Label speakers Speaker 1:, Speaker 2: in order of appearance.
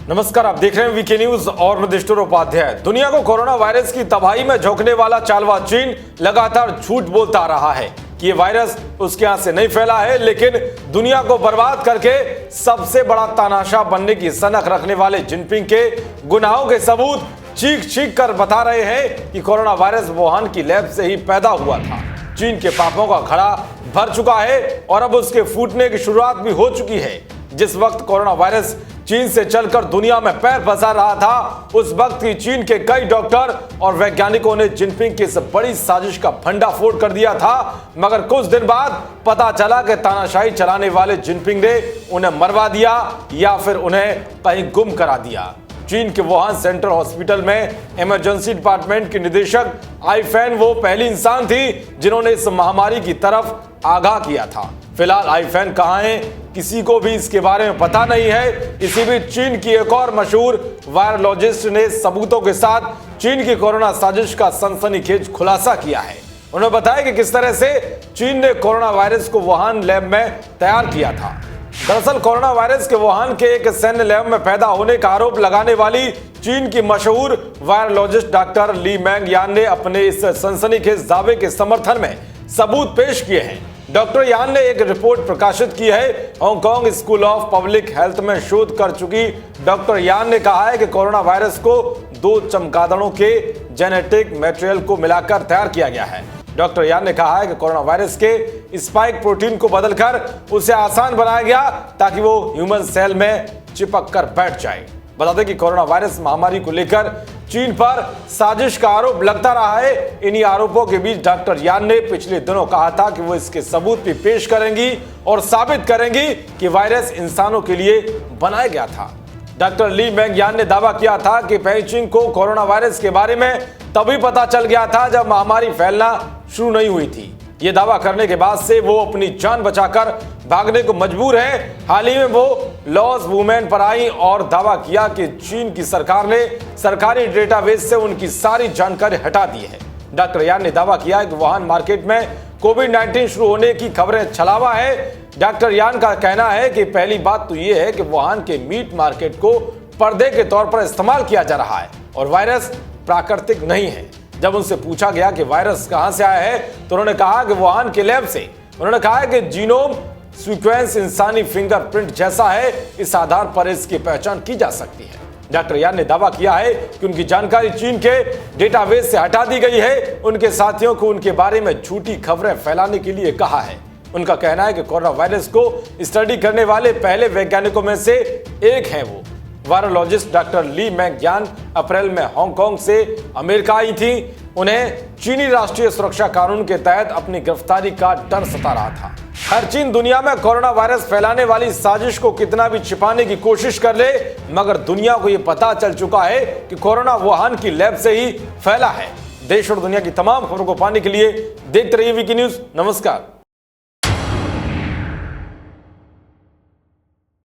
Speaker 1: नमस्कार, आप देख रहे हैं वीके न्यूज और मैं दिष्टुर उपाध्याय। दुनिया को कोरोना वायरस की तबाही में झोंकने वाला चालवा चीन लगातार झूठ बोलता रहा है कि ये वायरस उसके यहां से नहीं फैला है, लेकिन दुनिया को बर्बाद करके सबसे बड़ा तानाशाह बनने की सनक रखने वाले जिनपिंग के गुनाहों के सबूत चीख चीख कर बता रहे हैं कि कोरोना वायरस वुहान की लैब से ही पैदा हुआ था। चीन के पापों का घड़ा भर चुका है और अब उसके फूटने की शुरुआत भी हो चुकी है। जिस वक्त कोरोना वायरस चीन से चलकर दुनिया में पैर पसार रहा था, उस वक्त ही चीन के कई डॉक्टर और वैज्ञानिकों ने जिनपिंग की इस बड़ी साजिश का भंडाफोड़ कर दिया था। मगर कुछ दिन बाद पता चला कि तानाशाही चलाने वाले जिनपिंग ने उन्हें मरवा दिया या फिर उन्हें कहीं गुम करा दिया। चीन के वुहान सेंट्रल हॉस्पिटल में इमरजेंसी डिपार्टमेंट की निदेशक आई फैन वो पहली इंसान थी जिन्होंने इस महामारी की तरफ आगाह किया था। फिलहाल आई फैन कहां है, किसी को भी इसके बारे में पता नहीं है। इसी बीच चीन की एक और मशहूर वायरोलॉजिस्ट ने सबूतों के साथ चीन की कोरोना साजिश का सनसनीखेज खुलासा किया है। उन्होंने बताया कि किस तरह से चीन ने कोरोना वायरस को वुहान लैब में तैयार किया था। दरअसल कोरोना वायरस के वुहान के एक सैन्य लैब में पैदा होने का आरोप लगाने वाली चीन की मशहूर वायरोलॉजिस्ट डॉक्टर ली मैंग यान ने अपने इस सनसनीखेज दावे के समर्थन में सबूत पेश किए हैं। डॉक्टर यान ने एक रिपोर्ट प्रकाशित की है। Hong Kong school of public health में शोध कर चुकी डॉक्टर यान ने कहा है कि कोरोना वायरस को 2 चमगादड़ों के जेनेटिक मटेरियल को मिलाकर तैयार किया गया है। डॉक्टर यान ने कहा है कि कोरोना वायरस के स्पाइक प्रोटीन को बदलकर उसे आसान बनाया गया ताकि वो ह्यूमन सेल में चिपक कर बैठ जाए। बता दें कि कोरोना वायरस महामारी को लेकर चीन पर साजिश का आरोप लगता रहा है। इन्हीं आरोपों के बीच डॉक्टर यान ने पिछले दिनों कहा था कि वो इसके सबूत भी पेश करेंगी और साबित करेंगी कि वायरस इंसानों के लिए बनाया गया था। डॉक्टर ली मैंग यान ने दावा किया था कि पेइचिंग को कोरोना वायरस के बारे में तभी पता चल गया था जब महामारी फैलना शुरू नहीं हुई थी। ये दावा करने के बाद से वो अपनी जान बचाकर भागने को मजबूर है। हाल ही में वो लॉस वुमेन पर आई और दावा किया कि चीन की सरकार ने सरकारी डेटाबेस से उनकी सारी जानकारी हटा दी है। डॉक्टर यान ने दावा किया कि वुहान मार्केट में कोविड-19 शुरू होने की खबरें छलावा है। डॉक्टर यान का कहना है कि पहली बात तो ये है कि वुहान के मीट मार्केट को पर्दे के तौर पर इस्तेमाल किया जा रहा है और वायरस प्राकृतिक नहीं है। जब उनसे पूछा गया कि वायरस कहां से आया है तो उन्होंने कहा कि वुहान के लैब से। उन्होंने कहा कि जीनोम सीक्वेंस इंसानी फिंगरप्रिंट जैसा है, इस आधार पर इसकी पहचान की जा सकती है। डॉक्टर यान ने दावा किया है कि उनकी जानकारी चीन के डेटाबेस से हटा दी गई है। उनके साथियों को उनके बारे में झूठी खबरें फैलाने के लिए कहा है। उनका कहना है कि कोरोना वायरस को स्टडी करने वाले पहले वैज्ञानिकों में से एक है वो। वायरोलॉजिस्ट डॉक्टर ली मैंग यान अप्रैल में हांगकांग से अमेरिका आई थी। उन्हें चीनी राष्ट्रीय सुरक्षा कानून के तहत अपनी गिरफ्तारी का डर सता रहा था। हर चीन दुनिया में कोरोना वायरस फैलाने वाली साजिश को कितना भी छिपाने की कोशिश कर ले, मगर दुनिया को यह पता चल चुका है कि कोरोना वुहान की लैब से ही फैला है। देश और दुनिया की तमाम खबरों को पाने के लिए देखते रहिए वीके न्यूज। नमस्कार।